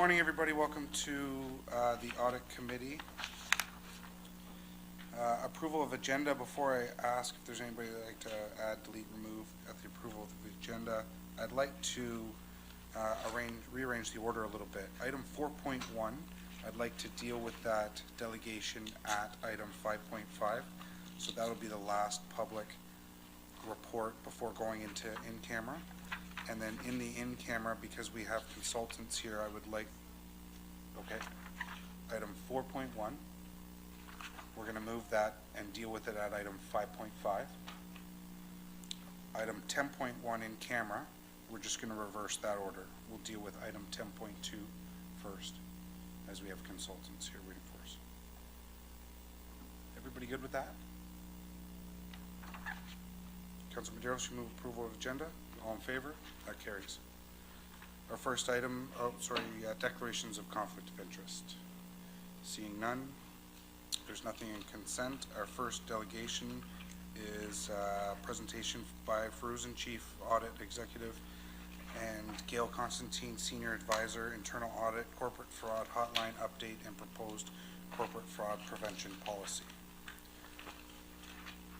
morning, everybody. Welcome to the Audit Committee. Approval of agenda. Before I ask if there's anybody that'd like to add, delete, remove at the approval of the agenda, I'd like to rearrange the order a little bit. Item 4.1, I'd like to deal with that delegation at item 5.5. So that'll be the last public report before going into in-camera. And then in the in-camera, because we have consultants here, I would like, okay, item 4.1, we're going to move that and deal with it at item 5.5. Item 10.1 in camera, we're just going to reverse that order. We'll deal with item 10.2 first, as we have consultants here waiting for us. Everybody good with that? Councilor Medeiros, you move approval of agenda. All in favor? That carries. Our first item, declarations of conflict of interest. Seeing none, there's nothing in consent. Our first delegation is a presentation by Feruzan, Chief Audit Executive, and Gail Constantine, Senior Advisor, Internal Audit, Corporate Fraud Hotline Update and Proposed Corporate Fraud Prevention Policy.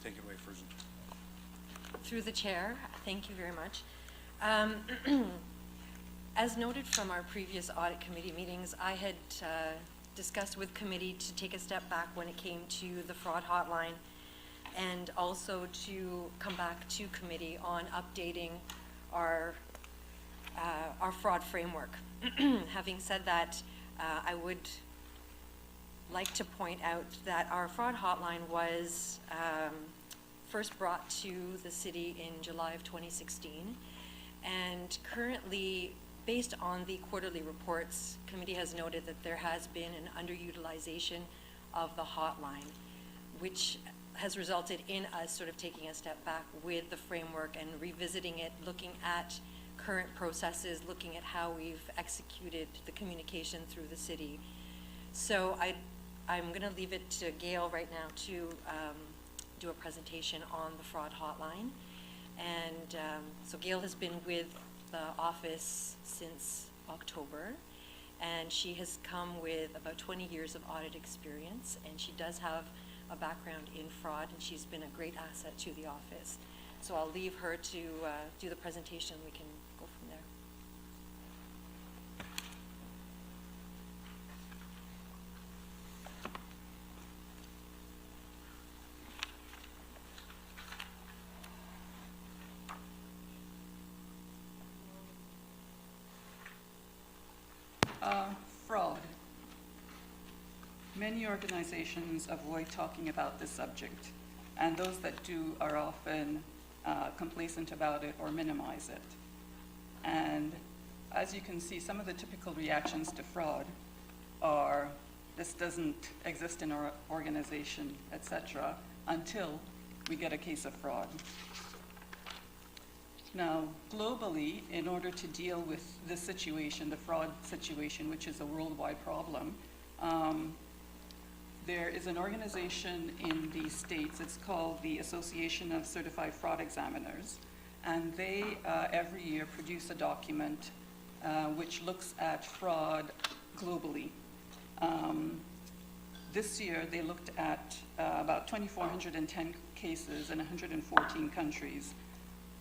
Take it away, Feruzan. Through the chair, thank you very much. As noted from our previous audit committee meetings, I had discussed with committee to take a step back when it came to the fraud hotline, and also to come back to committee on updating our fraud framework. Having said that, I would like to point out that our fraud hotline was first brought to the city in July of 2016, and currently, based on the quarterly reports, committee has noted that there has been an underutilization of the hotline, which has resulted in us sort of taking a step back with the framework and revisiting it, looking at current processes, looking at how we've executed the communication through the city. So I'm going to leave it to Gail right now to do a presentation on the fraud hotline. And so Gail has been with the office since October, and she has come with about 20 years of audit experience, and she does have a background in fraud, and she's been a great asset to the office. So I'll leave her to do the presentation. We can go from there. Fraud. Many organizations avoid talking about this subject, and those that do are often complacent about it or minimize it. And as you can see, some of the typical reactions to fraud are, this doesn't exist in our organization, etc., until we get a case of fraud. Now, globally, in order to deal with this situation, the fraud situation, which is a worldwide problem, there is an organization in the States, it's called the Association of Certified Fraud Examiners, and they every year produce a document which looks at fraud globally. This year, they looked at about 2,410 cases in 114 countries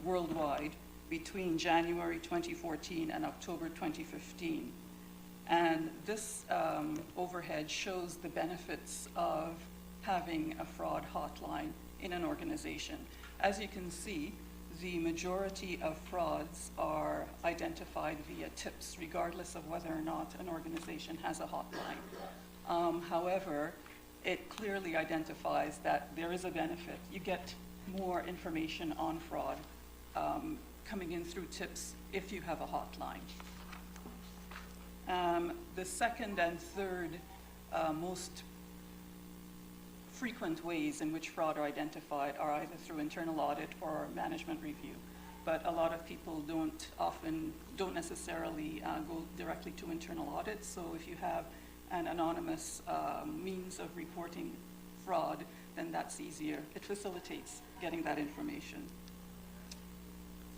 worldwide between January 2014 and October 2015. And this overhead shows the benefits of having a fraud hotline in an organization. As you can see, the majority of frauds are identified via tips, regardless of whether or not an organization has a hotline. However, it clearly identifies that there is a benefit. You get more information on fraud coming in through tips if you have a hotline. The second and third most frequent ways in which fraud are identified are either through internal audit or management review. But a lot of people don't necessarily go directly to internal audit. So if you have an anonymous means of reporting fraud, then that's easier. It facilitates getting that information.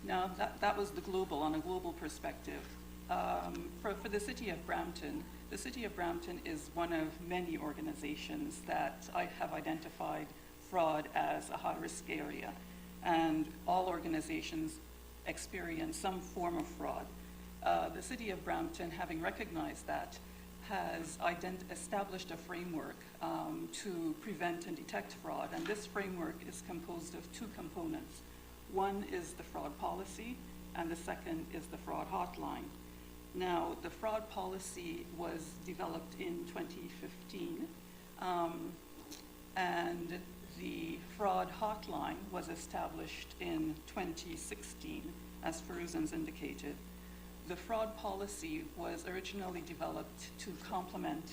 Now, that was on a global perspective. For the City of Brampton, the City of Brampton is one of many organizations that I have identified fraud as a high-risk area, and all organizations experience some form of fraud. The City of Brampton, having recognized that, has established a framework to prevent and detect fraud, and this framework is composed of two components. One is the fraud policy, and the second is the fraud hotline. Now, the fraud policy was developed in 2015, and the fraud hotline was established in 2016, as Farouzan's indicated. The fraud policy was originally developed to complement,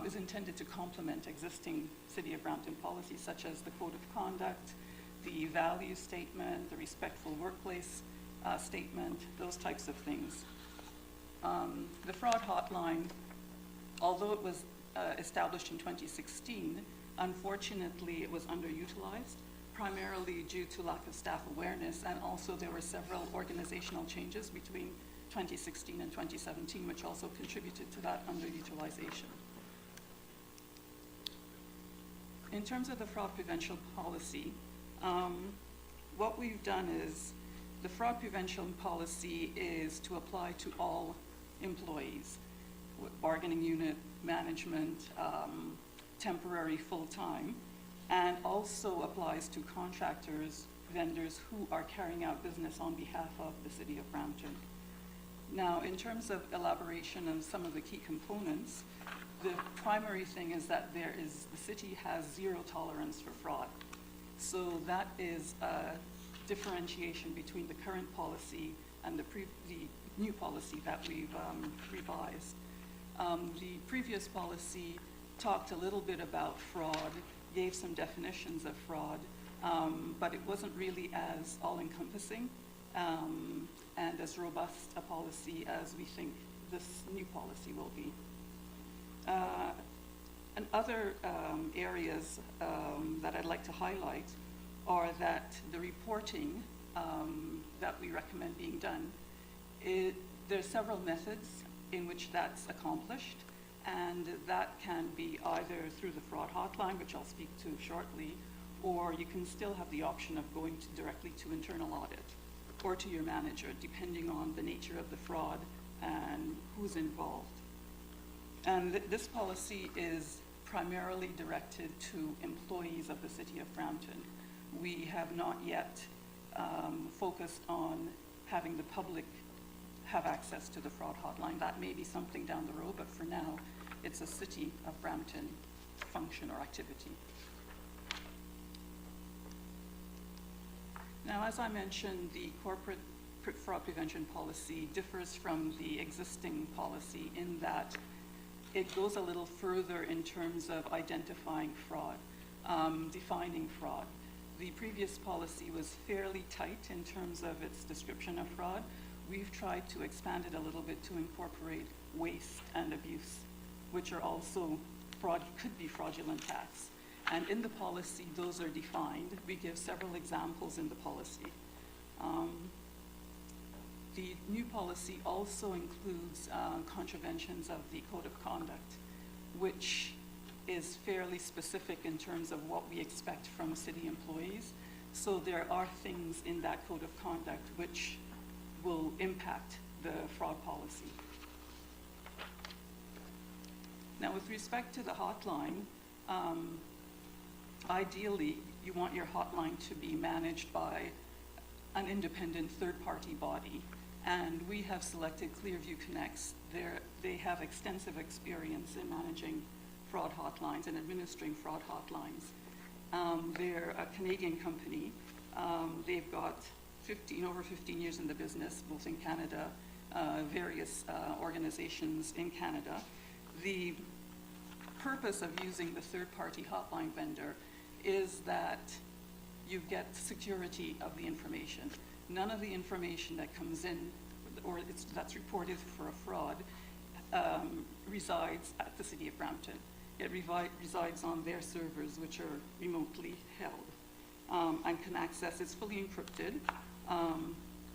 is intended to complement existing City of Brampton policies such as the Code of Conduct, the value statement, the respectful workplace statement, those types of things. The fraud hotline, although it was established in 2016, unfortunately it was underutilized, primarily due to lack of staff awareness, and also there were several organizational changes between 2016 and 2017, which also contributed to that underutilization. In terms of the fraud prevention policy, what we've done is the fraud prevention policy is to apply to all employees, bargaining unit, management, temporary, full-time, and also applies to contractors, vendors who are carrying out business on behalf of the City of Brampton. Now, in terms of elaboration of some of the key components, the primary thing is that the city has zero tolerance for fraud. So that is a differentiation between the current policy and the new policy that we've revised. The previous policy talked a little bit about fraud, gave some definitions of fraud, but it wasn't really as all-encompassing and as robust a policy as we think this new policy will be. And other areas that I'd like to highlight are that the reporting that we recommend being done, there's several methods in which that's accomplished, and that can be either through the fraud hotline, which I'll speak to shortly, or you can still have the option of going directly to internal audit or to your manager, depending on the nature of the fraud and who's involved. And this policy is primarily directed to employees of the City of Brampton. We have not yet focused on having the public have access to the fraud hotline. That may be something down the road, but for now, it's a City of Brampton function or activity. Now, as I mentioned, the corporate fraud prevention policy differs from the existing policy in that it goes a little further in terms of identifying fraud, defining fraud. The previous policy was fairly tight in terms of its description of fraud. We've tried to expand it a little bit to incorporate waste and abuse, which are also could be fraudulent acts. And in the policy, those are defined. We give several examples in the policy. The new policy also includes contraventions of the Code of Conduct, which is fairly specific in terms of what we expect from city employees. So there are things in that Code of Conduct which will impact the fraud policy. Now, with respect to the hotline, ideally, you want your hotline to be managed by an independent third-party body. And we have selected Clearview Connects. They have extensive experience in managing fraud hotlines and administering fraud hotlines. They're a Canadian company. They've got over 15 years in the business, both in Canada, various organizations in Canada. The purpose of using the third-party hotline vendor is that you get security of the information. None of the information that comes in or that's reported for a fraud resides at the City of Brampton. It resides on their servers, which are remotely held and can access. It's fully encrypted.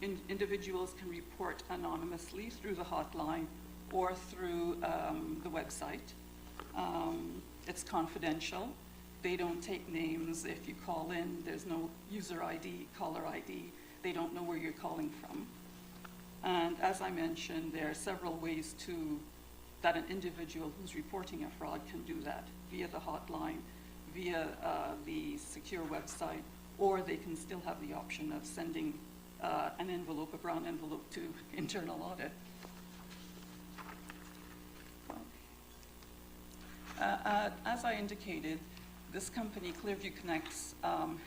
Individuals can report anonymously through the hotline or through the website. It's confidential. They don't take names. If you call in, there's no user ID, caller ID. They don't know where you're calling from. And as I mentioned, there are several ways that an individual who's reporting a fraud can do that, via the hotline, via the secure website, or they can still have the option of sending an envelope, a brown envelope, to internal audit. As I indicated, this company, Clearview Connects,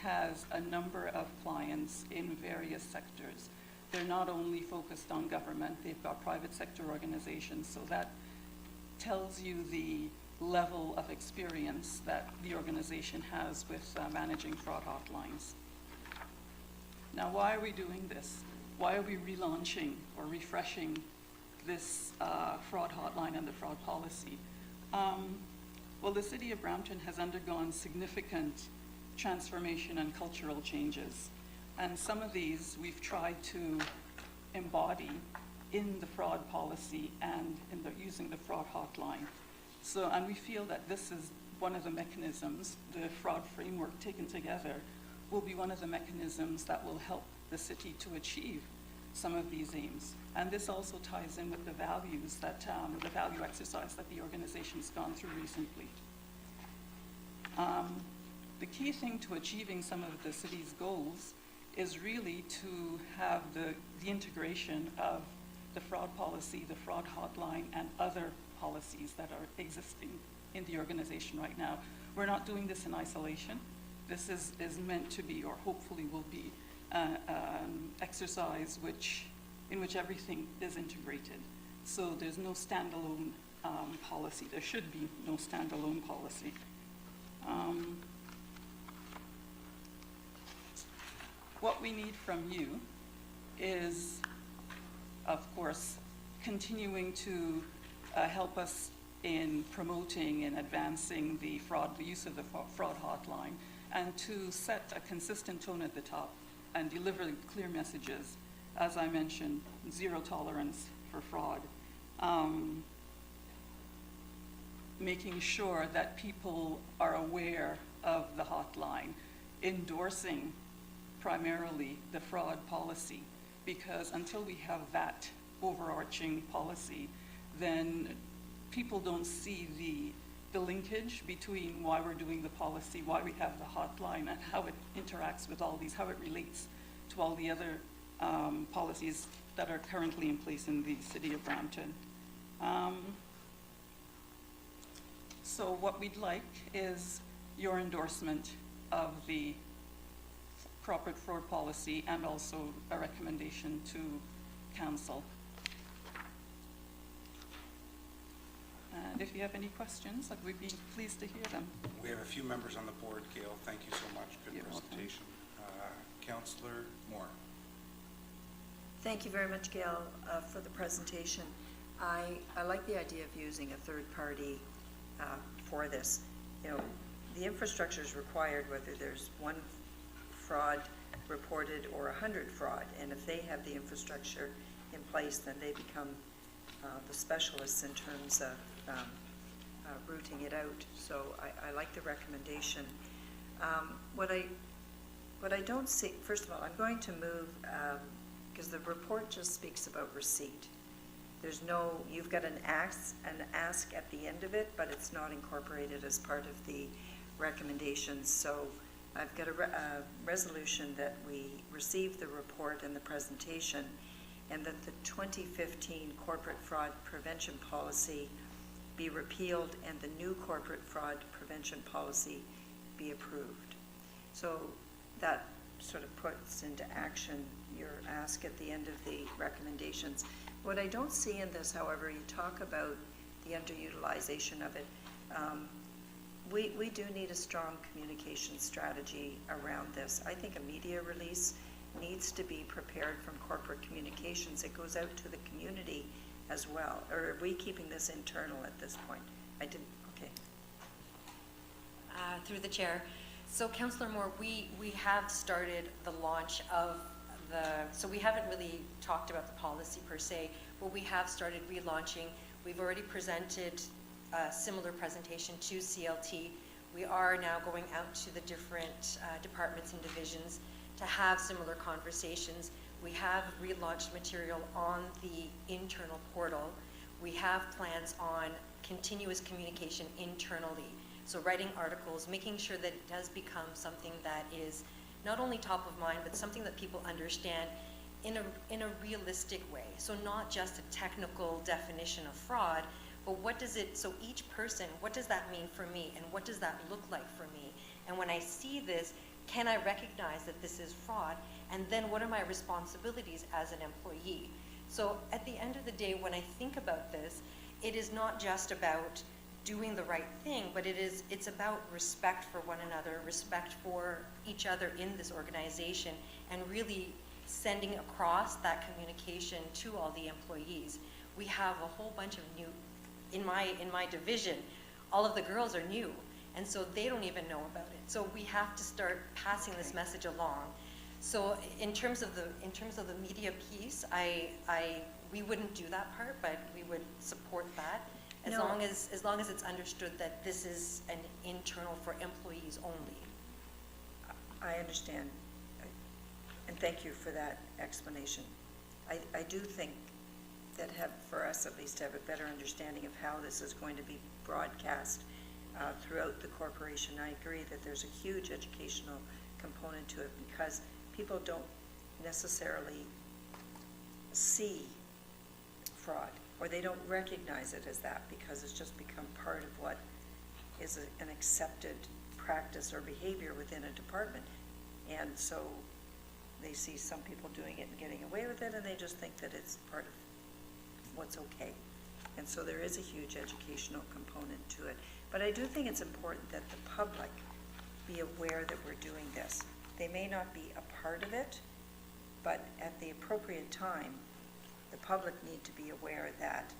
has a number of clients in various sectors. They're not only focused on government, they've got private sector organizations, so that tells you the level of experience that the organization has with managing fraud hotlines. Now, why are we doing this? Why are we relaunching or refreshing this fraud hotline and the fraud policy? Well, the City of Brampton has undergone significant transformation and cultural changes. And some of these we've tried to embody in the fraud policy and in using the fraud hotline. And we feel that this is one of the mechanisms, the fraud framework taken together, will be one of the mechanisms that will help the city to achieve some of these aims. And this also ties in with the values that, the value exercise that the organization's gone through recently. The key thing to achieving some of the city's goals is really to have the integration of the fraud policy, the fraud hotline, and other policies that are existing in the organization right now. We're not doing this in isolation. This is meant to be, or hopefully will be, an exercise in which everything is integrated. So there's no standalone policy. There should be no standalone policy. What we need from you is, of course, continuing to help us in promoting and advancing the use of the fraud hotline, and to set a consistent tone at the top and deliver clear messages. As I mentioned, zero tolerance for fraud. Making sure that people are aware of the hotline, endorsing primarily the fraud policy, because until we have that overarching policy, then people don't see the linkage between why we're doing the policy, why we have the hotline, and how it interacts with all these, how it relates to all the other policies that are currently in place in the City of Brampton. So what we'd like is your endorsement of the corporate fraud policy and also a recommendation to council. And if you have any questions, we'd be pleased to hear them. We have a few members on the board, Gail. Thank you so much. Good You're welcome. presentation. Councillor Moore. Thank you very much, Gail, for the presentation. I like the idea of using a third party for this. You know, the infrastructure is required whether there's one fraud reported or 100 fraud, and if they have the infrastructure in place, then they become the specialists in terms of rooting it out. So I like the recommendation. What I don't see, first of all, I'm going to move, because the report just speaks about receipt. There's no, you've got an ask at the end of it, but it's not incorporated as part of the recommendations. So I've got a resolution that we receive the report and the presentation, and that the 2015 corporate fraud prevention policy be repealed and the new corporate fraud prevention policy be approved. So that sort of puts into action your ask at the end of the recommendations. What I don't see in this, however, you talk about the underutilization of it. We do need a strong communication strategy around this. I think a media release needs to be prepared from corporate communications. It goes out to the community as well. Or are we keeping this internal at this point? I didn't, okay. Through the chair. So Councillor Moore, we have started the launch of so we haven't really talked about the policy per se, but we have started relaunching. We've already presented a similar presentation to CLT. We are now going out to the different departments and divisions to have similar conversations. We have relaunched material on the internal portal. We have plans on continuous communication internally. So writing articles, making sure that it does become something that is not only top of mind, but something that people understand in a realistic way. So not just a technical definition of fraud, but what does it, so each person, what does that mean for me, and what does that look like for me? And when I see this, can I recognize that this is fraud? And then what are my responsibilities as an employee? So at the end of the day, when I think about this, it is not just about doing the right thing, but it's about respect for one another, respect for each other in this organization, and really sending across that communication to all the employees. We have a whole bunch of new, in my division, all of the girls are new, and so they don't even know about it. So we have to start passing this message along. So in terms of the media piece, we wouldn't do that part, but we would support that as No. long as it's understood that this is an internal for employees only. I understand, and thank you for that explanation. I do think that for us at least to have a better understanding of how this is going to be broadcast throughout the corporation, I agree that there's a huge educational component to it, because people don't necessarily see fraud, or they don't recognize it as that, because it's just become part of what is an accepted practice or behavior within a department. And so they see some people doing it and getting away with it, and they just think that it's part of what's okay. And so there is a huge educational component to it. But I do think it's important that the public be aware that we're doing this. They may not be a part of it, but at the appropriate time, the public need to be aware that,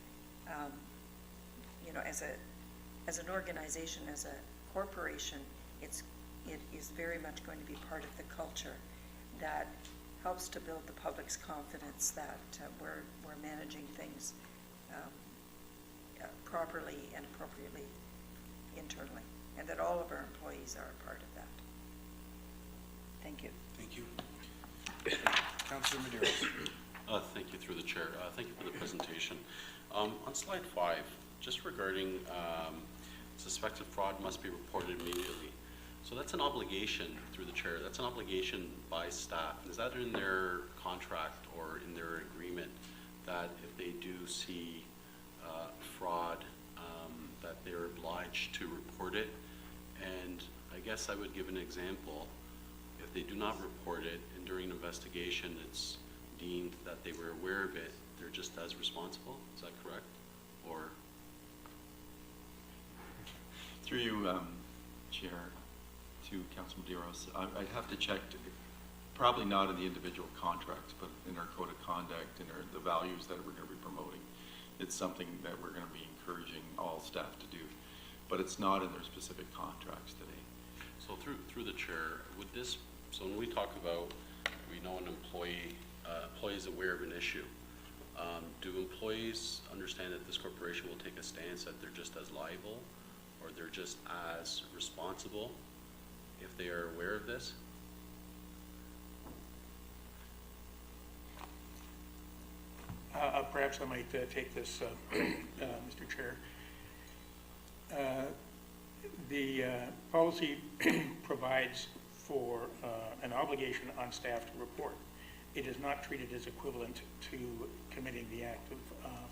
as an organization, as a corporation, it is very much going to be part of the culture that helps to build the public's confidence that we're managing things properly and appropriately internally, and that all of our employees are a part of that. Thank you. Thank you. Councillor Medeiros. Thank you, through the chair. Thank you for the presentation. On slide 5, just regarding suspected fraud must be reported immediately. So that's an obligation, through the chair, that's an obligation by staff. Is that in their contract or in their agreement that if they do see fraud, that they're obliged to report it? And I guess I would give an example. If they do not report it and during an investigation it's deemed that they were aware of it, they're just as responsible? Is that correct? Or? Through you, Chair, to Councilor Medeiros, I'd have to check, probably not in the individual contracts, but in our code of conduct and the values that we're going to be promoting. It's something that we're going to be encouraging all staff to do, but it's not in their specific contracts today. So through the chair, would this, so when we talk about, we know an employee is aware of an issue, do employees understand that this corporation will take a stance that they're just as liable or they're just as responsible if they are aware of this? Perhaps I might take this, Mr. Chair. The policy provides for an obligation on staff to report. It is not treated as equivalent to committing the act of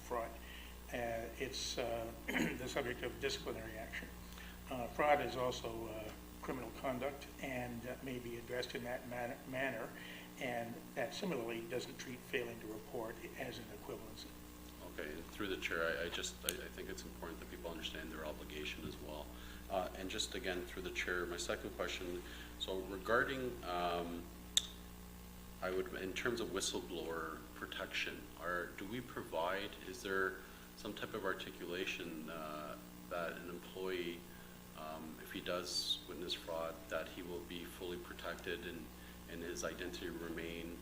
fraud. It's the subject of disciplinary action. Fraud is also criminal conduct and may be addressed in that manner, and that similarly doesn't treat failing to report as an equivalency. Okay, and through the chair, I think it's important that people understand their obligation as well. And just again, through the chair, my second question, so regarding, in terms of whistleblower protection, do we provide, is there some type of articulation that an employee, if he does witness fraud, that he will be fully protected and his identity remain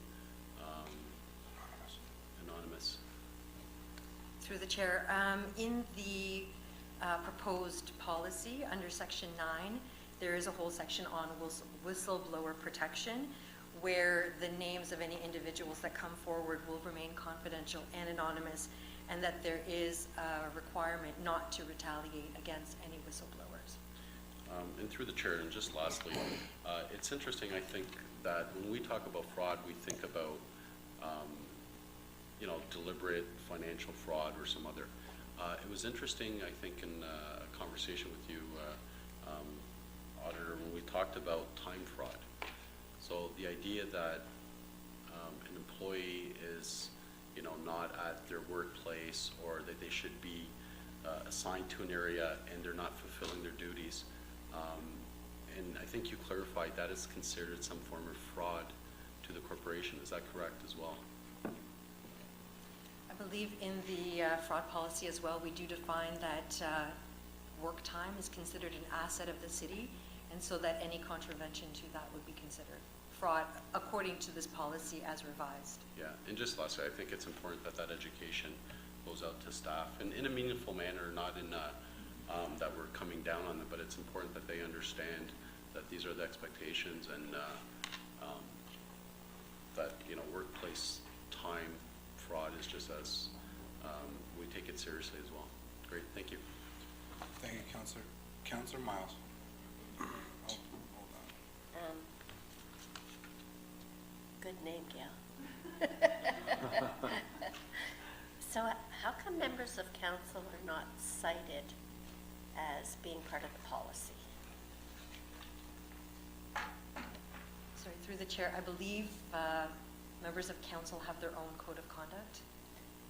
anonymous? Through the chair, in the proposed policy, under section 9, there is a whole section on whistleblower protection, where the names of any individuals that come forward will remain confidential and anonymous, and that there is a requirement not to retaliate against any whistleblowers. And through the chair, and just lastly, it's interesting, I think, that when we talk about fraud, we think about, deliberate financial fraud or some other. It was interesting, I think, in a conversation with you, Auditor, when we talked about time fraud. So the idea that an employee is, not at their workplace, or that they should be assigned to an area and they're not fulfilling their duties. And I think you clarified that is considered some form of fraud to the corporation. Is that correct as well? I believe in the fraud policy as well, we do define that work time is considered an asset of the city, and so that any contravention to that would be considered fraud according to this policy as revised. Yeah, and just lastly, I think it's important that that education goes out to staff and in a meaningful manner, not in that we're coming down on them, but it's important that they understand that these are the expectations, and that workplace time fraud is just as we take it seriously as well. Great, thank you. Thank you, Councillor. Councillor Miles. Oh, hold on. Good name, Gail. So how come members of council are not cited as being part of the policy? Sorry, through the chair, I believe members of council have their own code of conduct,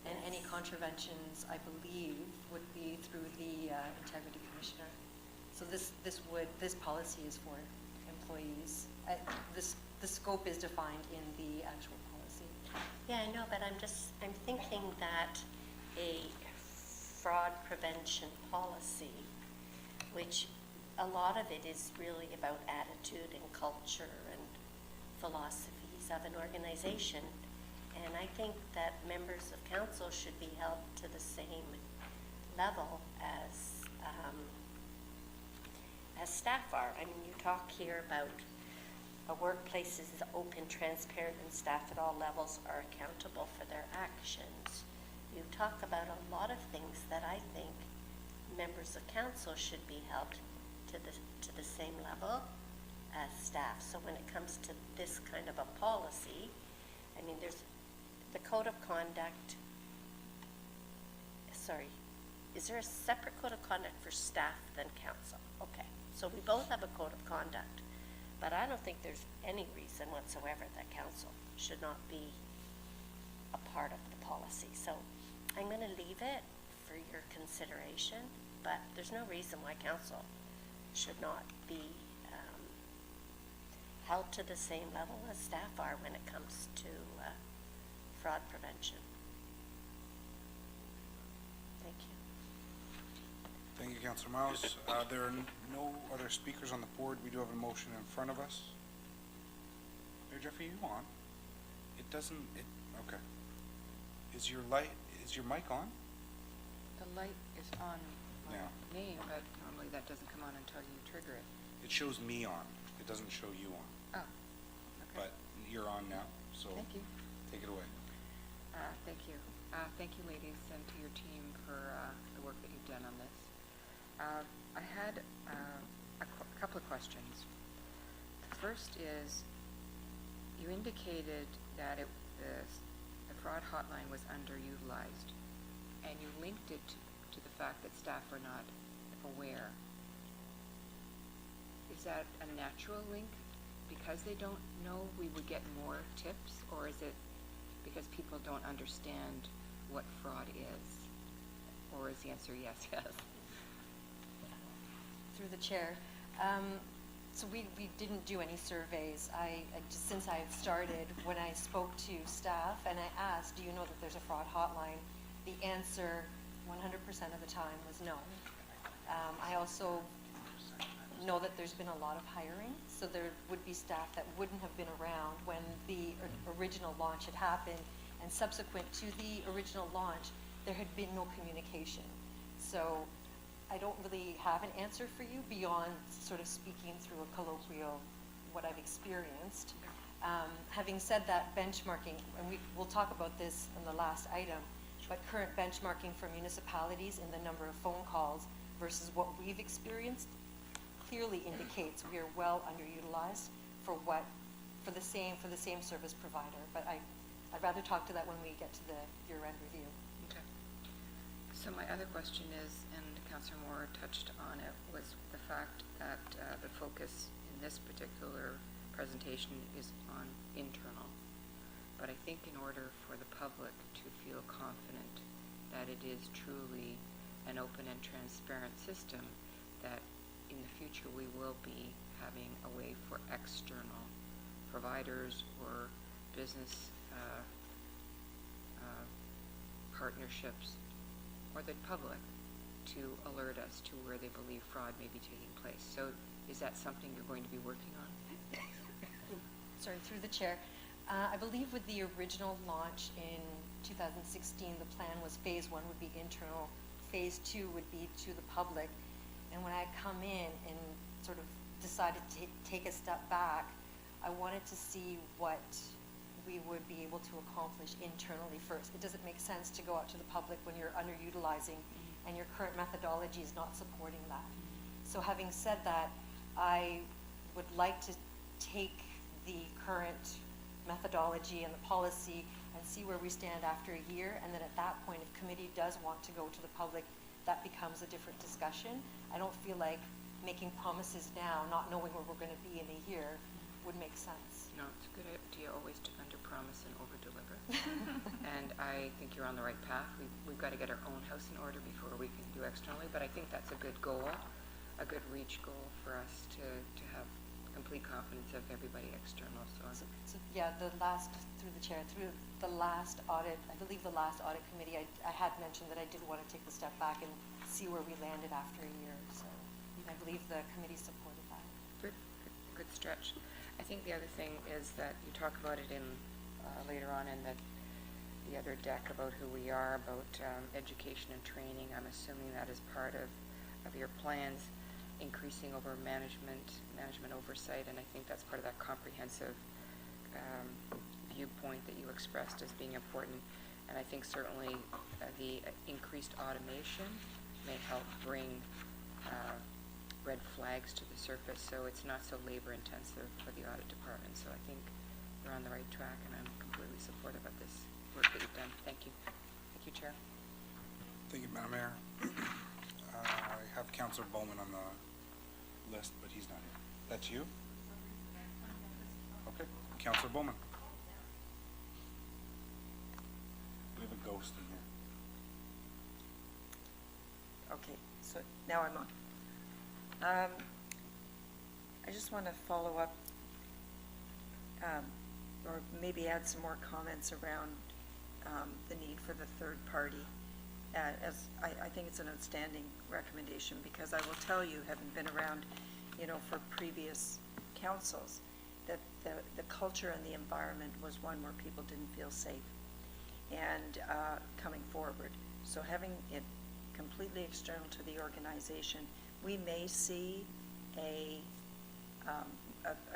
and any contraventions, I believe, would be through the integrity commissioner. So this policy is for employees. The scope is defined in the actual policy. Yeah, I know, but I'm thinking that a fraud prevention policy, which a lot of it is really about attitude and culture and philosophies of an organization. And I think that members of council should be held to the same level as staff are. I mean, you talk here about a workplace is open, transparent, and staff at all levels are accountable for their actions. You talk about a lot of things that I think members of council should be held to the same level as staff. So when it comes to this kind of a policy, I mean, there's the code of conduct. Sorry, is there a separate code of conduct for staff than council? Okay, so we both have a code of conduct, but I don't think there's any reason whatsoever that council should not be a part of the policy. So I'm going to leave it for your consideration, but there's no reason why council should not be held to the same level as staff are when it comes to fraud prevention. Thank you. Thank you, Councillor Miles. There are no other speakers on the board. We do have a motion in front of us. Mayor Jeffrey, you on? It doesn't, okay. Is your mic on? The light is on my Yeah. name, but normally that doesn't come on until you trigger it. It shows me on. It doesn't show you on. Oh, okay. But you're on now, so Thank you. take it away. Thank you. Thank you, ladies, and to your team for the work that you've done on this. I had a couple of questions. The first is, you indicated that the fraud hotline was underutilized, and you linked it to the fact that staff were not aware. Is that a natural link? Because they don't know we would get more tips, or is it because people don't understand what fraud is? Or is the answer yes, yes? Through the chair. So we didn't do any surveys. Just since I had started, when I spoke to staff and I asked, do you know that there's a fraud hotline? The answer 100% of the time was no. I also know that there's been a lot of hiring, so there would be staff that wouldn't have been around when the original launch had happened, And subsequent to the original launch, there had been no communication. So I don't really have an answer for you beyond sort of speaking through a colloquial, what I've experienced. Having said that, benchmarking, and we'll talk about this in the last item, but current benchmarking for municipalities in the number of phone calls versus what we've experienced clearly indicates we are well underutilized for the same service provider. But I'd rather talk to that when we get to the year-end review. Okay. So my other question is, and Councillor Moore touched on it, was the fact that the focus in this particular presentation is on internal. But I think in order for the public to feel confident that it is truly an open and transparent system, that in the future we will be having a way for external providers or business partnerships or the public to alert us to where they believe fraud may be taking place. So is that something you're going to be working on? Sorry, through the chair. I believe with the original launch in 2016, the plan was phase 1 would be internal, phase 2 would be to the public. And when I come in and sort of decided to take a step back, I wanted to see what we would be able to accomplish internally first. It doesn't make sense to go out to the public when you're underutilizing and your current methodology is not supporting that. So having said that, I would like to take the current methodology and the policy and see where we stand after a year, and then at that point, if committee does want to go to the public, that becomes a different discussion. I don't feel like making promises now, not knowing where we're going to be in a year, would make sense. No, it's a good idea always to underpromise and overdeliver. And I think you're on the right path. We've got to get our own house in order before we can do externally, but I think that's a good goal, a good reach goal for us to have complete confidence of everybody external. So Yeah, through the chair, through the last audit, I believe the last audit committee, I had mentioned that I did want to take the step back and see where we landed after a year. So I believe the committee supported that. Good stretch. I think the other thing is that you talk about it in later on in the other deck about who we are, about education and training. I'm assuming that is part of your plans, increasing over management oversight, and I think that's part of that comprehensive viewpoint that you expressed as being important. And I think certainly the increased automation may help bring red flags to the surface, so it's not so labor intensive for the audit department. So I think we're on the right track, and I'm completely supportive of this work that you've done. Thank you. Thank you, Chair. Thank you, Madam Mayor. I have Councillor Bowman on the list, but he's not here. That's you? Okay, Councillor Bowman. We have a ghost in here. Okay, so now I'm on. I just want to follow up, or maybe add some more comments around the need for the third party. As I think it's an outstanding recommendation, because I will tell you, having been around, for previous councils, that the culture and the environment was one where people didn't feel safe and coming forward. So having it completely external to the organization, we may see a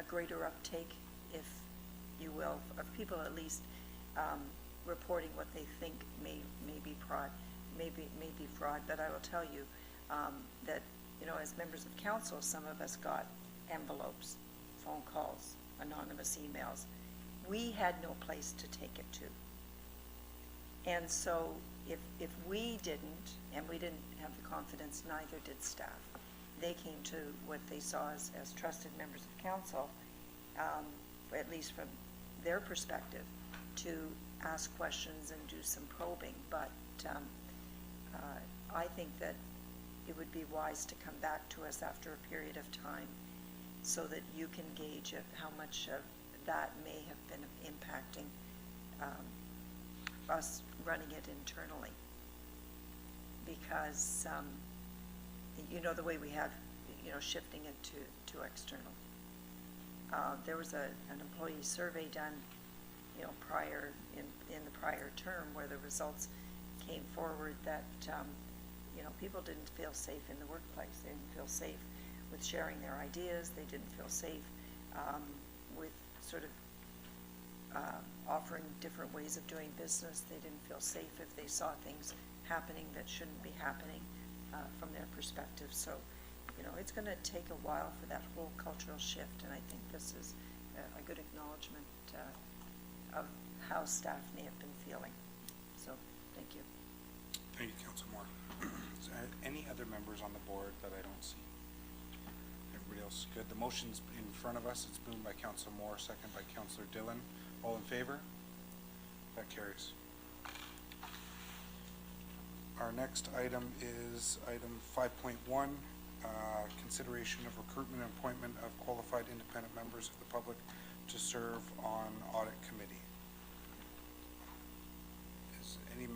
greater uptake, if you will, of people at least reporting what they think may be fraud. But I will tell you that, as members of council, some of us got envelopes, phone calls, anonymous emails. We had no place to take it to. And so if we didn't, and we didn't have the confidence, neither did staff. They came to what they saw as trusted members of council, at least from their perspective, to ask questions and do some probing. But I think that it would be wise to come back to us after a period of time so that you can gauge how much of that may have been impacting us running it internally. Because, the way we have, shifting it to external. There was an employee survey done prior, in the prior term, where the results came forward that, people didn't feel safe in the workplace. They didn't feel safe with sharing their ideas. They didn't feel safe with sort of offering different ways of doing business. They didn't feel safe if they saw things happening that shouldn't be happening from their perspective. So, it's going to take a while for that whole cultural shift, and I think this is a good acknowledgement of how staff may have been feeling. So, thank you. Thank you, Councillor Moore. Is there any other members on the board that I don't see? Everybody else good? The motion's in front of us. It's moved by Councillor Moore, second by Councillor Dillon. All in favor? That carries. Our next item is item 5.1, consideration of recruitment and appointment of qualified independent members of the public to serve on audit committee. Is any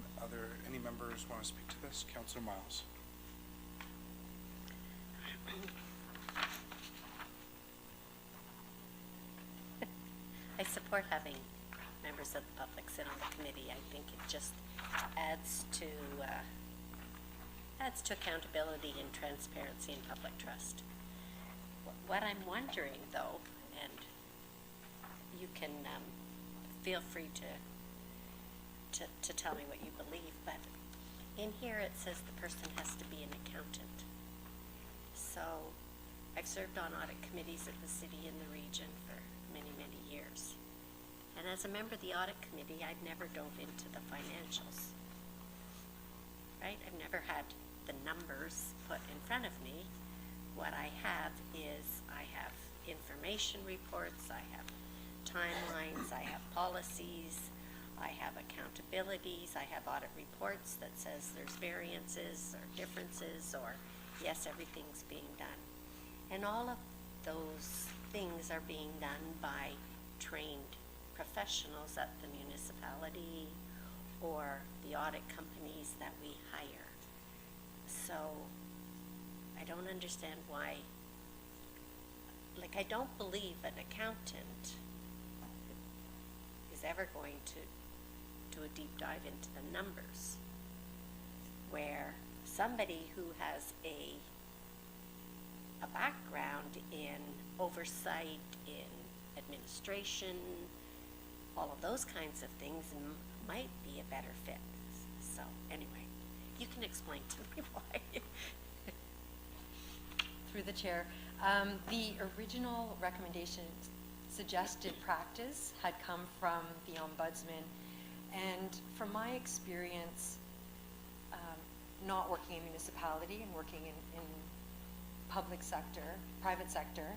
members want to speak to this? Councillor Miles. I support having members of the public sit on the committee. I think it just adds to accountability and transparency and public trust. What I'm wondering, though, and you can feel free to tell me what you believe, but in here it says the person has to be an accountant. So I've served on audit committees at the city and the region for many, many years. And as a member of the audit committee, I've never dove into the financials, right? I've never had the numbers put in front of me. What I have is I have information reports, I have timelines, I have policies, I have accountabilities, I have audit reports that says there's variances or differences or yes, everything's being done. And all of those things are being done by trained professionals at the municipality or the audit companies that we hire. So I don't understand why, I don't believe an accountant is ever going to do a deep dive into the numbers, where somebody who has a background in oversight, in administration, all of those kinds of things might be a better fit. So anyway, you can explain to me why. Through the chair, the original recommendation suggested practice had come from the ombudsman, and from my experience, not working in municipality and working in public sector, private sector,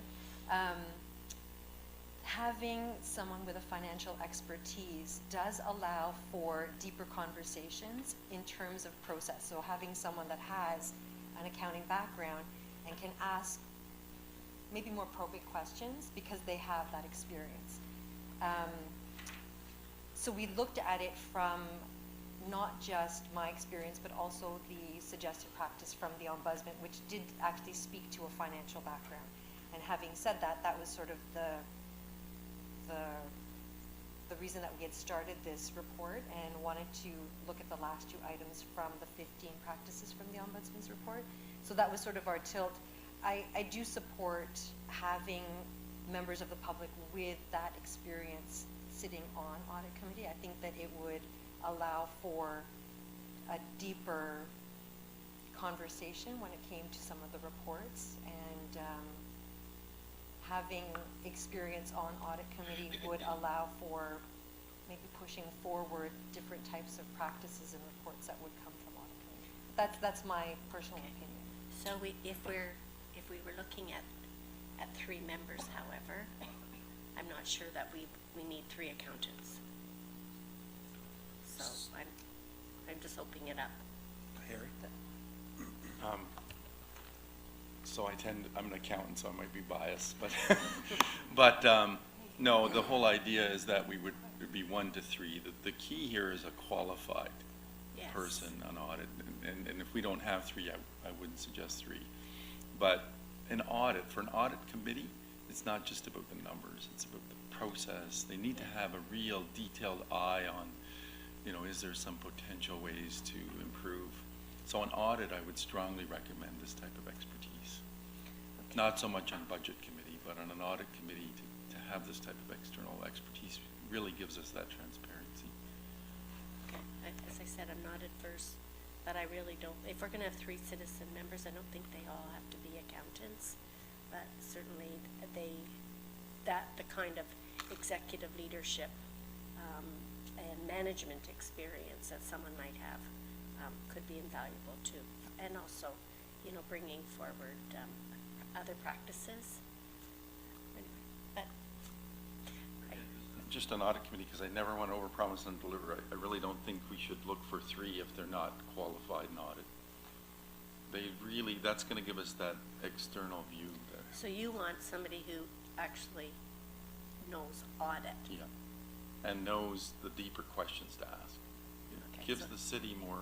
having someone with a financial expertise does allow for deeper conversations in terms of process. So having someone that has an accounting background and can ask maybe more probing questions because they have that experience. So we looked at it from not just my experience, but also the suggested practice from the ombudsman, which did actually speak to a financial background. And having said that, that was sort of the reason that we had started this report and wanted to look at the last two items from the 15 practices from the ombudsman's report. So that was sort of our tilt. I do support having members of the public with that experience sitting on audit committee. I think that it would allow for a deeper conversation when it came to some of the reports, and having experience on audit committee would allow for maybe pushing forward different types of practices and reports that would come from audit committee. That's my personal opinion. So if we were looking at 3 members, however, I'm not sure that we need 3 accountants. So I'm just opening it up. Harry? So I'm an accountant, so I might be biased, but no, the whole idea is that it would be 1 to 3. The key here is a qualified Yes. person on audit, and if we don't have 3, I wouldn't suggest 3. But for an audit committee, it's not just about the numbers, it's about the process, they need to have a real detailed eye on, is there some potential ways to improve? So an audit, I would strongly recommend this type of expertise. Not so much on budget committee, but on an audit committee to have this type of external expertise really gives us that transparency. As I said, I'm not adverse, but I really don't, if we're gonna have 3 citizen members, I don't think they all have to be accountants. But certainly the kind of executive leadership, and management experience that someone might have, could be invaluable too. And also, bringing forward, other practices. Anyway, but Just an audit committee, because I never want to overpromise and deliver. I really don't think we should look for 3 if they're not qualified in audit. That's going to give us that external view. So you want somebody who actually knows audit? Yeah, and knows the deeper questions to ask. Okay, Gives so- the city more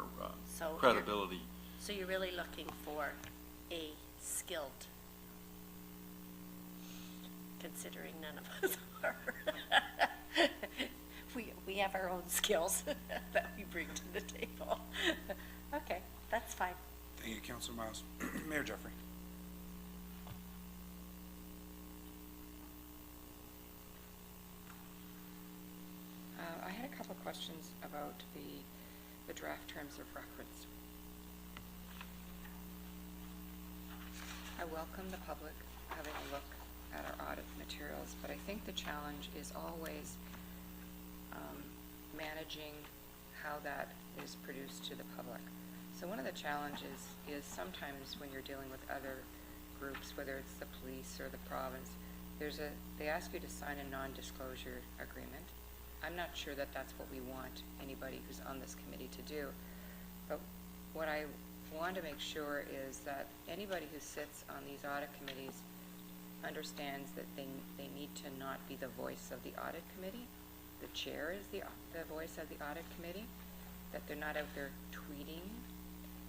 So you're- credibility. So you're really looking for a skilled, considering none of us are. We have our own skills that we bring to the table. Okay, that's fine. Thank you, Councillor Miles. Mayor Jeffrey. I had a couple of questions about the draft terms of reference. I welcome the public having a look at our audit materials, but I think the challenge is always managing how that is produced to the public. So one of the challenges is sometimes when you're dealing with other groups, whether it's the police or the province, they ask you to sign a non-disclosure agreement. I'm not sure that that's what we want anybody who's on this committee to do. But what I want to make sure is that anybody who sits on these audit committees understands that they need to not be the voice of the audit committee. The chair is the voice of the audit committee, that they're not out there tweeting,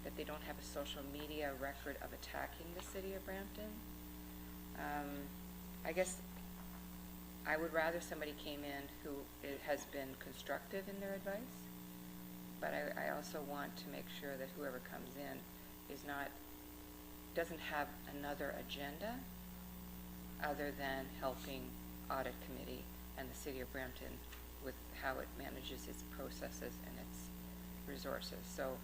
that they don't have a social media record of attacking the city of Brampton. I guess I would rather somebody came in who has been constructive in their advice, but I also want to make sure that whoever comes in doesn't have another agenda other than helping audit committee and the city of Brampton with how it manages its processes and its resources. So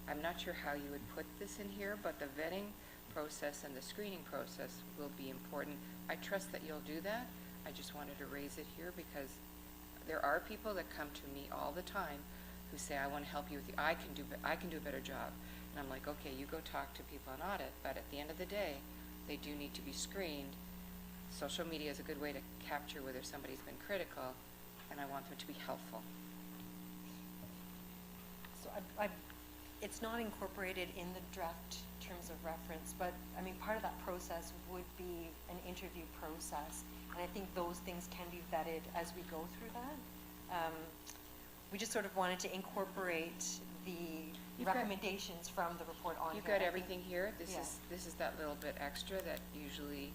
I'm not sure how you would put this in here, but the vetting process and the screening process will be important. I trust that you'll do that. I just wanted to raise it here because there are people that come to me all the time who say, I want to help you with I can do a better job. And I'm like, okay, you go talk to people on audit, but at the end of the day, they do need to be screened. Social media is a good way to capture whether somebody's been critical, and I want them to be helpful. So it's not incorporated in the draft terms of reference, but, I mean, part of that process would be an interview process, and I think those things can be vetted as we go through that. We just sort of wanted to incorporate the recommendations from the report on here. You've got everything here. Yeah. This is that little bit extra that usually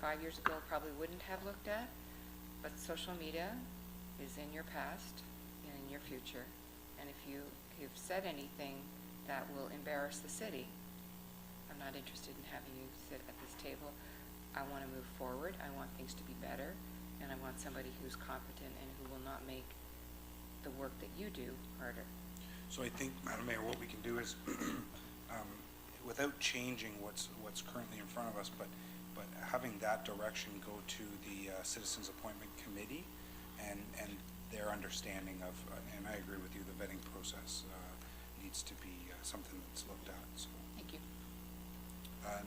5 years ago probably wouldn't have looked at, but social media is in your past and in your future, and if you've said anything that will embarrass the city, I'm not interested in having you sit at this table. I want to move forward. I want things to be better, and I want somebody who's competent and who will not make the work that you do harder. So I think, Madam Mayor, what we can do is, without changing what's currently in front of us, but having that direction go to the Citizens Appointment Committee and their understanding of, and I agree with you, the vetting process needs to be something that's looked at. So. Thank you.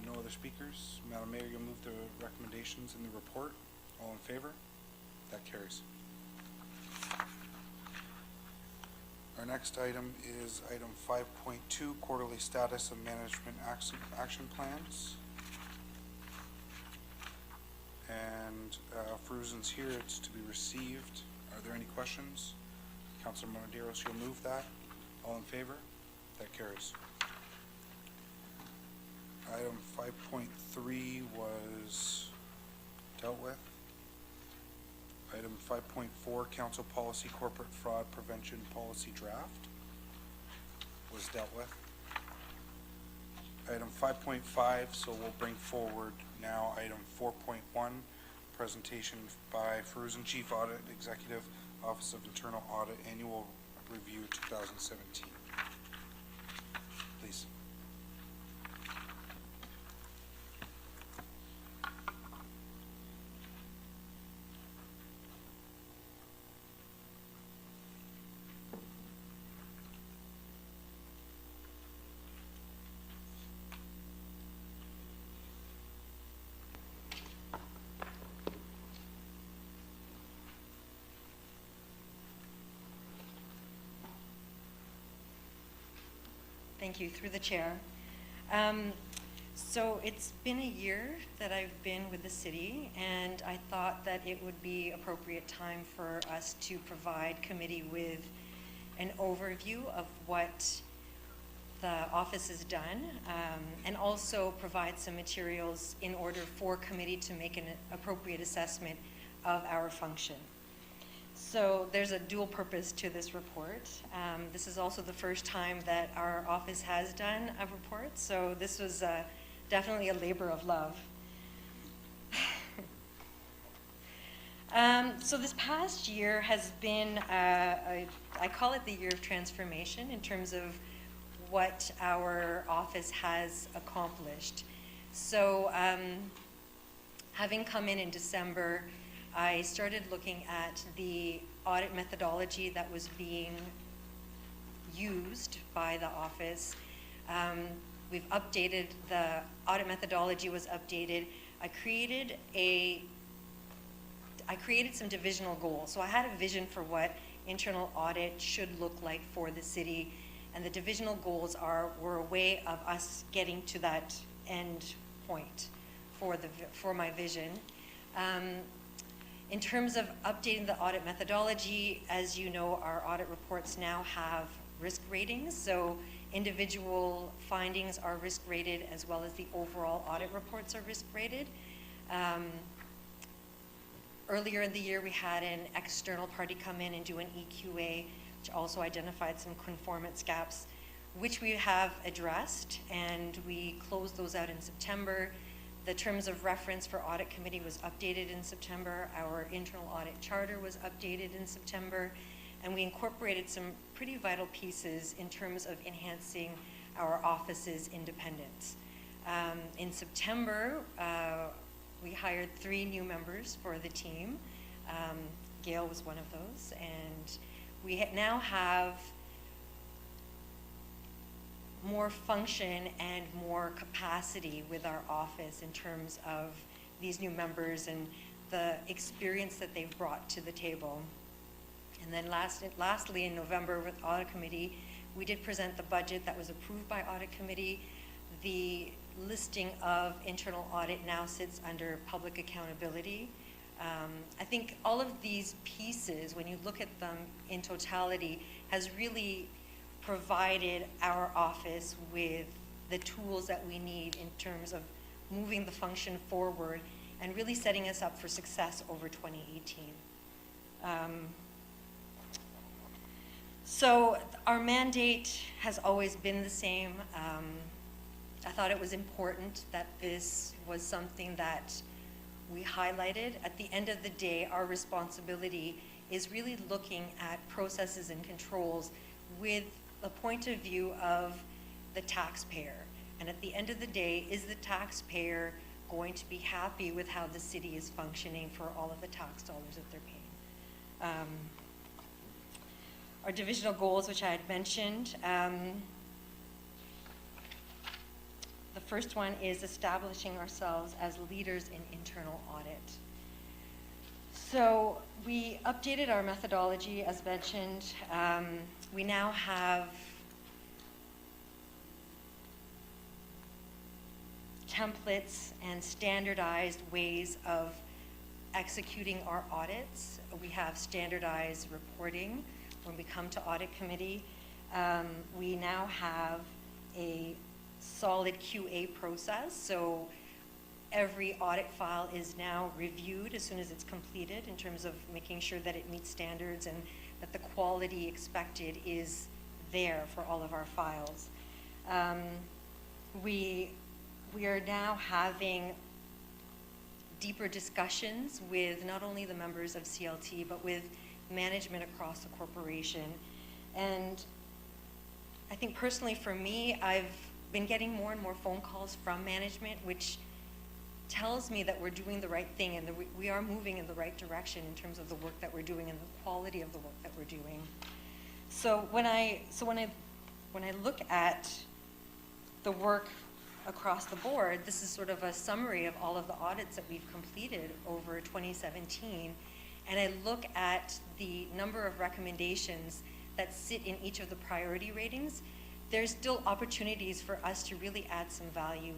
No other speakers? Madam Mayor, you'll move the recommendations in the report. All in favor? That carries. Our next item is item 5.2, quarterly status of management action plans. And Fruzen's here, it's to be received. Are there any questions? Councilor Monteros, you'll move that. All in favor? That carries. Item 5.3 was dealt with. 5.4, council policy corporate fraud prevention policy draft was dealt with. Item 5.5, so we'll bring forward now item 4.1, presentation by Feroozan, Chief Audit Executive, Office of Internal Audit, Annual Review 2017. Please. Thank you, through the chair. So it's been a year that I've been with the city, and I thought that it would be appropriate time for us to provide committee with an overview of what the office has done, and also provide some materials in order for committee to make an appropriate assessment of our function. So there's a dual purpose to this report. This is also the first time that our office has done a report, so this was definitely a labor of love. So this past year has been, I call it the year of transformation in terms of what our office has accomplished. So having come in December, I started looking at the audit methodology that was being used by the office. We've updated, the audit methodology was updated. I created some divisional goals. So I had a vision for what internal audit should look like for the city, and the divisional goals were a way of us getting to that end point for my vision. In terms of updating the audit methodology, as you know, our audit reports now have risk ratings, so individual findings are risk rated as well as the overall audit reports are risk rated. Earlier in the year, we had an external party come in and do an EQA, which also identified some conformance gaps, which we have addressed, and we closed those out in September. The terms of reference for audit committee was updated in September. Our internal audit charter was updated in September, and we incorporated some pretty vital pieces in terms of enhancing our office's independence. In September, we hired 3 new members for the team. Gail was one of those, and we now have more function and more capacity with our office in terms of these new members and the experience that they've brought to the table. And then lastly, in November with Audit Committee, we did present the budget that was approved by Audit Committee. The listing of internal audit now sits under public accountability. I think all of these pieces, when you look at them in totality, has really provided our office with the tools that we need in terms of moving the function forward and really setting us up for success over 2018. So our mandate has always been the same. I thought it was important that this was something that we highlighted. At the end of the day, our responsibility is really looking at processes and controls with the point of view of the taxpayer. And at the end of the day, is the taxpayer going to be happy with how the city is functioning for all of the tax dollars that they're paying? Our divisional goals, which I had mentioned, the first one is establishing ourselves as leaders in internal audit. So we updated our methodology, as mentioned. We now have templates and standardized ways of executing our audits. We have standardized reporting when we come to audit committee. We now have a solid QA process. So every audit file is now reviewed as soon as it's completed in terms of making sure that it meets standards and that the quality expected is there for all of our files. We are now having deeper discussions with not only the members of CLT, but with management across the corporation. And I think personally for me, I've been getting more and more phone calls from management, which tells me that we're doing the right thing and that we are moving in the right direction in terms of the work that we're doing and the quality of the work that we're doing. So when I look at the work across the board, this is sort of a summary of all of the audits that we've completed over 2017. And I look at the number of recommendations that sit in each of the priority ratings. There's still opportunities for us to really add some value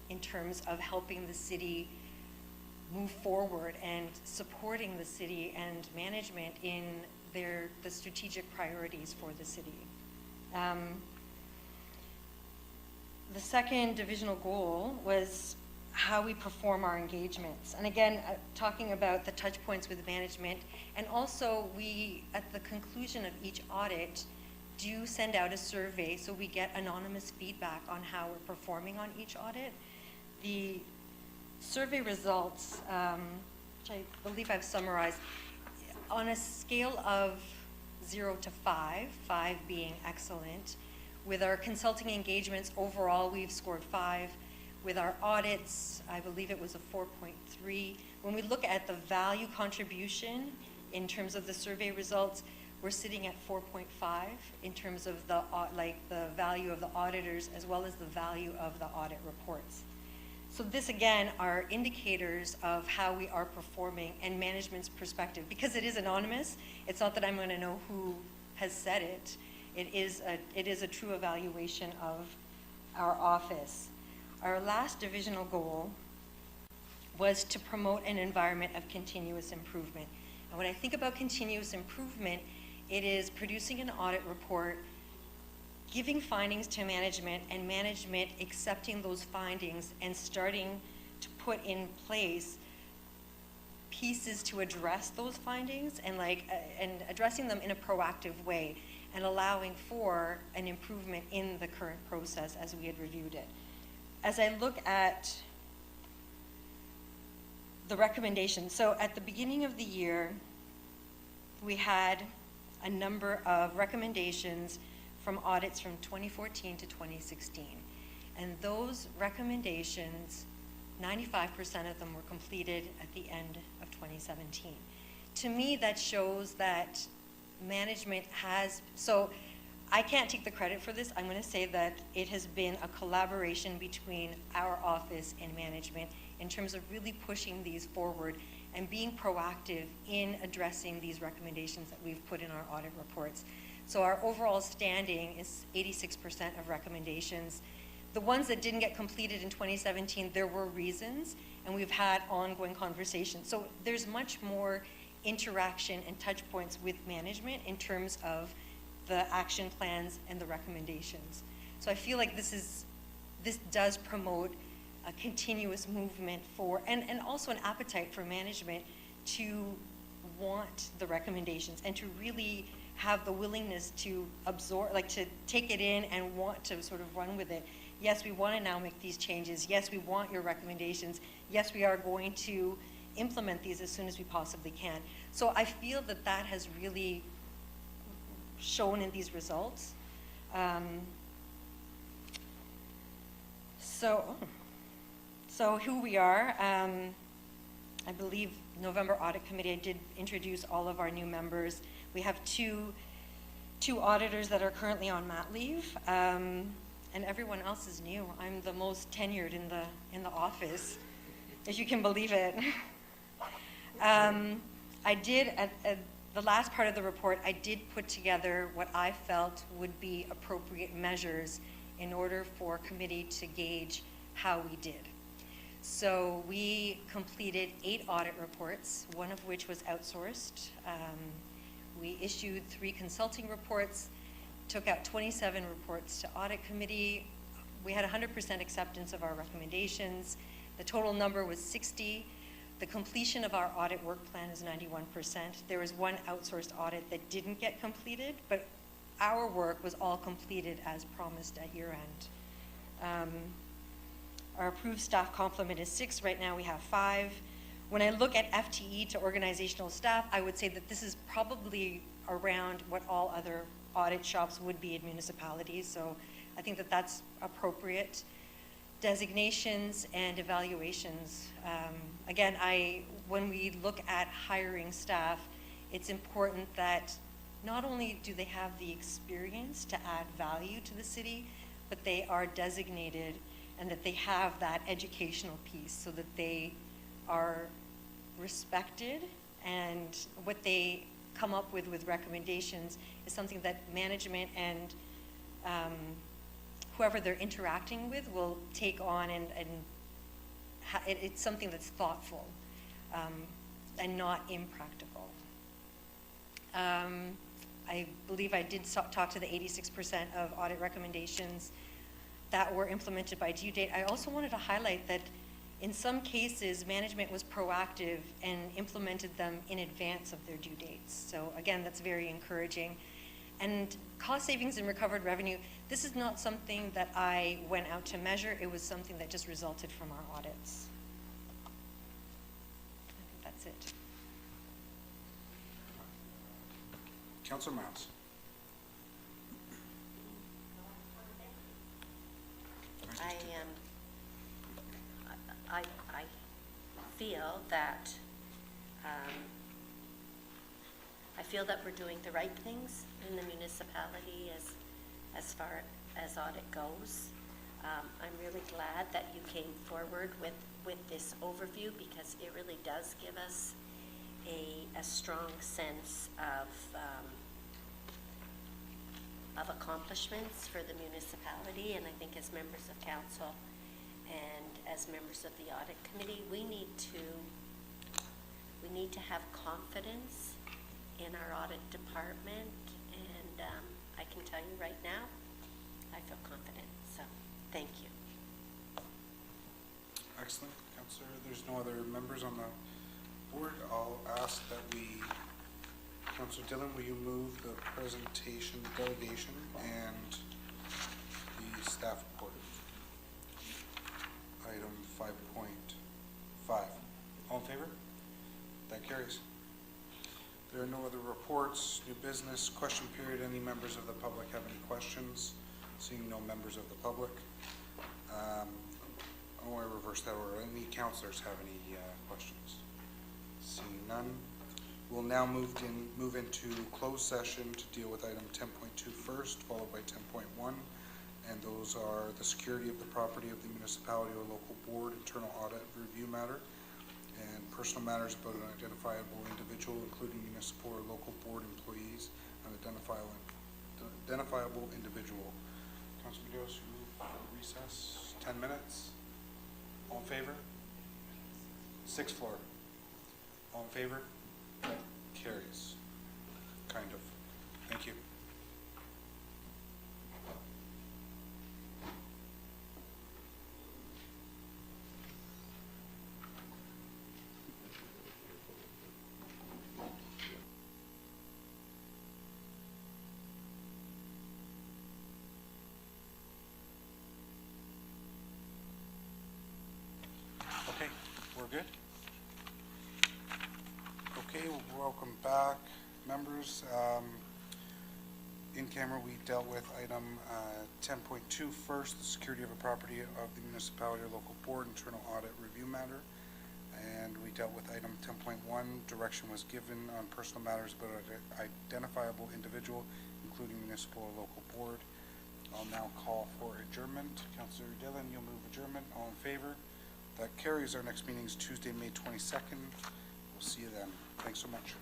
in terms of helping the city move forward and supporting the city and management in the strategic priorities for the city. The second divisional goal was how we perform our engagements. And again, talking about the touch points with management, and also we, at the conclusion of each audit, do send out a survey so we get anonymous feedback on how we're performing on each audit. The survey results, which I believe I've summarized, on a scale of 0 to 5, 5 being excellent. With our consulting engagements, overall, we've scored 5. With our audits, I believe it was a 4.3. When we look at the value contribution in terms of the survey results, we're sitting at 4.5 in terms of the value of the auditors as well as the value of the audit reports. So this, again, are indicators of how we are performing and management's perspective. Because it is anonymous, it's not that I'm going to know who has said it. It is a true evaluation of our office. Our last divisional goal was to promote an environment of continuous improvement. And when I think about continuous improvement, it is producing an audit report, giving findings to management, and management accepting those findings and starting to put in place pieces to address those findings and addressing them in a proactive way and allowing for an improvement in the current process as we had reviewed it. As I look at the recommendations, so at the beginning of the year, we had a number of recommendations from audits from 2014 to 2016. And those recommendations, 95% of them were completed at the end of 2017. To me, that shows that management has, so I can't take the credit for this. I'm going to say that it has been a collaboration between our office and management in terms of really pushing these forward and being proactive in addressing these recommendations that we've put in our audit reports. So our overall standing is 86% of recommendations. The ones that didn't get completed in 2017, there were reasons, and we've had ongoing conversations. So there's much more interaction and touch points with management in terms of the action plans and the recommendations. So I feel like this does promote a continuous movement for, and also an appetite for management to want the recommendations and to really have the willingness to absorb, to take it in and want to sort of run with it. Yes, we want to now make these changes. Yes, we want your recommendations. Yes, we are going to implement these as soon as we possibly can. So I feel that that has really shown in these results. So who we are, I believe November Audit Committee, I did introduce all of our new members. We have two auditors that are currently on mat leave, and everyone else is new. I'm the most tenured in the office, if you can believe it. I did, at the last part of the report, I did put together what I felt would be appropriate measures in order for committee to gauge how we did. So we completed 8 audit reports, one of which was outsourced. We issued 3 consulting reports, took out 27 reports to audit committee. We had 100% acceptance of our recommendations. The total number was 60. The completion of our audit work plan is 91%. There was one outsourced audit that didn't get completed, but our work was all completed as promised at year end. Our approved staff complement is 6. Right now we have 5. When I look at FTE to organizational staff, I would say that this is probably around what all other audit shops would be in municipalities. So I think that that's appropriate. Designations and evaluations. Again, when we look at hiring staff, it's important that not only do they have the experience to add value to the city, but they are designated and that they have that educational piece so that they are respected, and what they come up with recommendations is something that management and whoever they're interacting with will take on, and it's something that's thoughtful and not impractical. I believe I did talk to the 86% of audit recommendations that were implemented by due date. I also wanted to highlight that in some cases, management was proactive and implemented them in advance of their due dates. So again, that's very encouraging. And cost savings and recovered revenue, this is not something that I went out to measure. It was something that just resulted from our audits. I think that's it. Councillor Mounts. I feel that we're doing the right things in the municipality as far as audit goes. I'm really glad that you came forward with this overview, because it really does give us a strong sense of accomplishments for the municipality. And I think as members of council and as members of the audit committee, we need to have confidence in our audit department, and I can tell you right now, I feel confident. So thank you. Excellent, Councillor. There's no other members on the board. I'll ask that Councillor Dillon, will you move the presentation, delegation, and the staff report? Item 5.5. All in favor? That carries. There are no other reports, new business, question period. Any members of the public have any questions? Seeing no members of the public. I reverse that order. Any councillors have any questions? Seeing none. We'll now move into closed session to deal with item 10.2 first, followed by 10.1. And those are the security of the property of the municipality or local board, internal audit review matter, and personal matters about an identifiable individual, including municipal or local board employees, an identifiable individual. Councilor Medeiros, you move for recess, 10 minutes. All in favor? 6th floor. All in favor? That carries. Kind of. Thank you. Okay, we're good? Okay, welcome back, members. In camera, we dealt with item 10.2 first, the security of a property of the municipality or local board, internal audit review matter. And we dealt with item 10.1, direction was given on personal matters about an identifiable individual, including municipal or local board. I'll now call for adjournment. Councillor Dillon, you'll move adjournment. All in favor? That carries. Our next meeting is Tuesday, May 22nd. We'll see you then. Thanks so much.